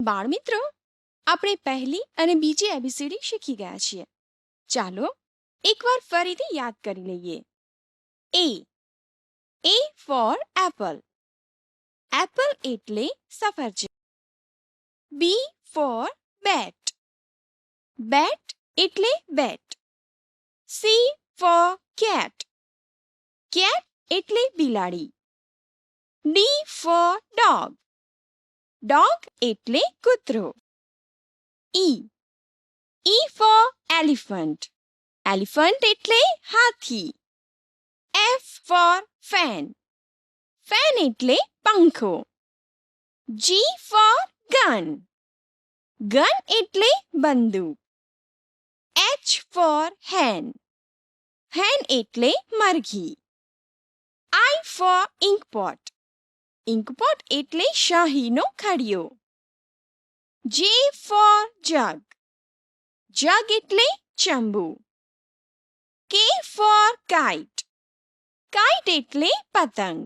બાળમિત્રો, આપણે પહેલી અને બીજી એબીસીડી શીખી ગયા છીએ. ચાલો એકવાર ફરીથી યાદ કરી લઈએ. એ ફોર એપલ. એપલ એટલે સફરજન. બી ફોર બેટ. બેટ એટલે bat. C for cat. Cat એટલે બિલાડી. D four dog. ડોગ એટલે કૂતરો. E for elephant. એલિફન્ટ એટલે હાથી. F for fan. ફેન એટલે પંખો. G four gun. ગન એટલે બંદૂક. એચ ફોર હેન. હેન એટલે મરઘી. આઈ ફોર ઇંકપોટ. ઇંકપોટ એટલે શાહીનો ખડિયો. જે ફોર જગ. જગ એટલે ચંબુ. કે ફોર કાઇટ. કાઇટ એટલે પતંગ.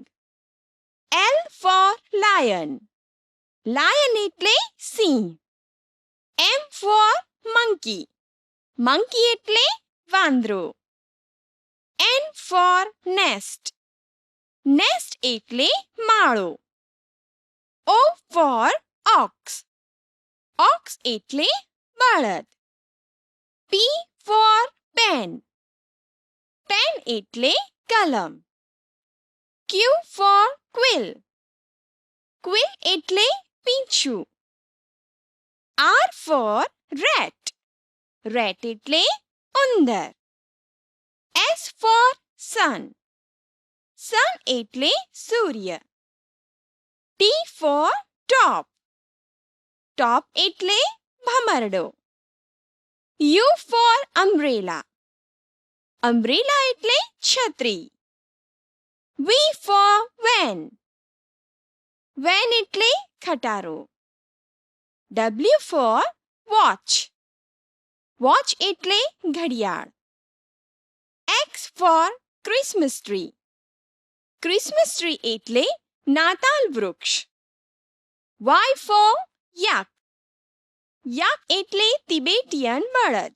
L four lion. લાયન એટલે સિંહ. M for monkey. મંકી એટલે વાંદરો. N four nest. નેસ્ટ એટલે માળો. ઓ ફોર ઓક્સ. ઓક્સ એટલે બળદ. P four pen. પેન એટલે કલમ. ક્યુ ફોર ક્વિલ. ક્વિલ એટલે પીંછું. R for rat. રેટ એટલે ઉંદર. એસ ફોર સન. સન એટલે સૂર્ય. T four top. ટોપ એટલે ભમરડો. U for umbrella. અમ્બ્રેલા એટલે છત્રી. વી ફોર વેન. વેન એટલે ખટારો. W four watch. વોચ એટલે ઘડિયાળ. X for Christmas tree. Christmas tree એટલે નાતાલ વૃક્ષ. Y for yak. યાક એટલે તિબેટિયન બળદ.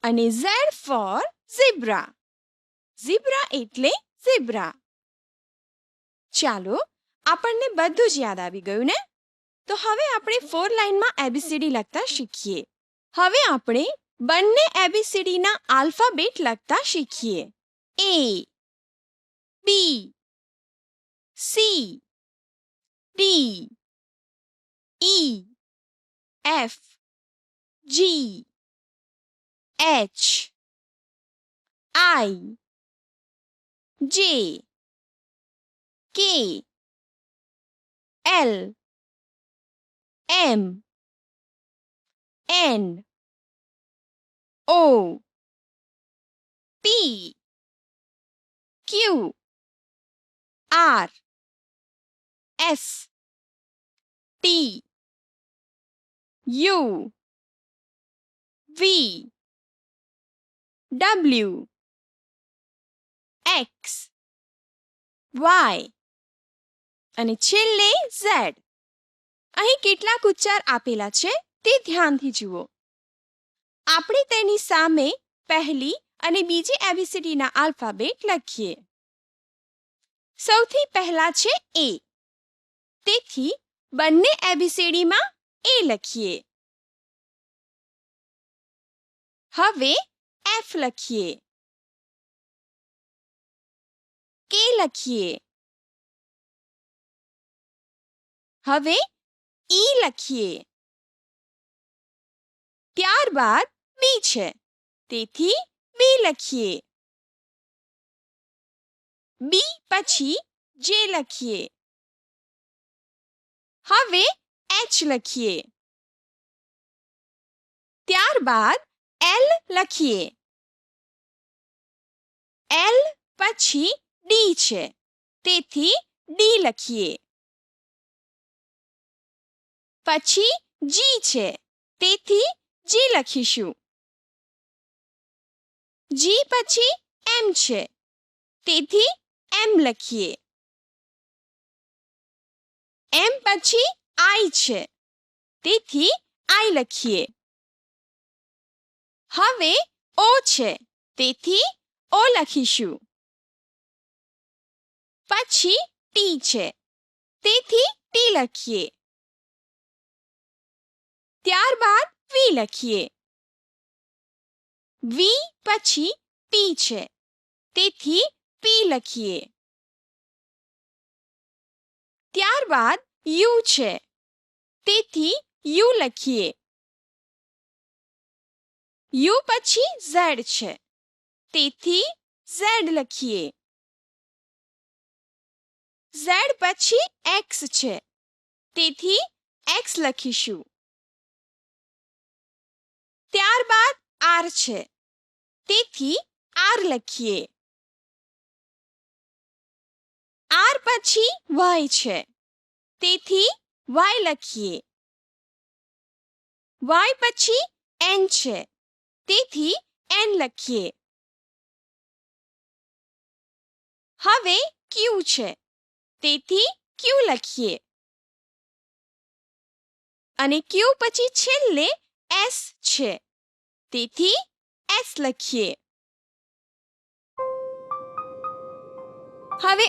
અને ઝેડ ફોર ઝીબ્રા. ઝીબ્રા એટલે ઝીબ્રા. ચાલો, આપણને બધું જ યાદ આવી ગયું ને? તો હવે આપણે 4 લાઇનમાં એબીસીડી લખતા શીખીએ. હવે આપણે બંને એબીસીડીના આલ્ફાબેટ લખતા શીખીએ. A, B, C, D, E, F, G, H, I, J, K, L, M, N, O, P, Q, R, S, T, U, V, W, X, Y અને છેલ્લે ઝેડ. અહીં કેટલાક ઉચ્ચાર આપેલા છે તે ધ્યાનથી જુઓ. આપણે તેની સામે પહેલી અને બીજી એબીસીડીના આલ્ફાબેટ લખીએ. સૌથી પહેલા છે એ. તેથી બંને એબીસીડીમાં એ લખીએ. હવે એફ લખીએ. કે લખીએ. હવે ઈ લખીએ. ત્યારબાદ બી છે, તેથી બી લખીએ. બી પછી જે લખીએ. હવે એચ લખીએ. ત્યારબાદ એલ લખીએ. એલ પછી ડી છે, તેથી ડી લખીએ. પછી જી છે, તેથી જી લખીશું. જી પછી એમ છે, તેથી એમ લખીએ. એમ પછી આઈ છે, તેથી આઈ લખીએ. હવે ઓ છે, તેથી ઓ લખીશું. પછી ટી છે, તેથી ટી લખીએ. ત્યારબાદ વી લખીએ. વી પછી પી છે, તેથી પી લખીએ. ત્યારબાદ યુ છે, તેથી યુ લખીએ. યુ પછી ઝેડ છે, તેથી ઝેડ લખીએ. ઝેડ પછી એક્સ છે, તેથી એક્સ લખીશું. ત્યારબાદ આર છે, તેથી આર લખીએ. આર પછી વાય છે, તેથી વાય લખીએ. વાય પછી એન છે, તેથી એન લખીએ. હવે ક્યુ છે, તેથી ક્યુ લખીએ. અને ક્યુ પછી છેલ્લે એસ છે, તેથી એસ લખીએ. હવે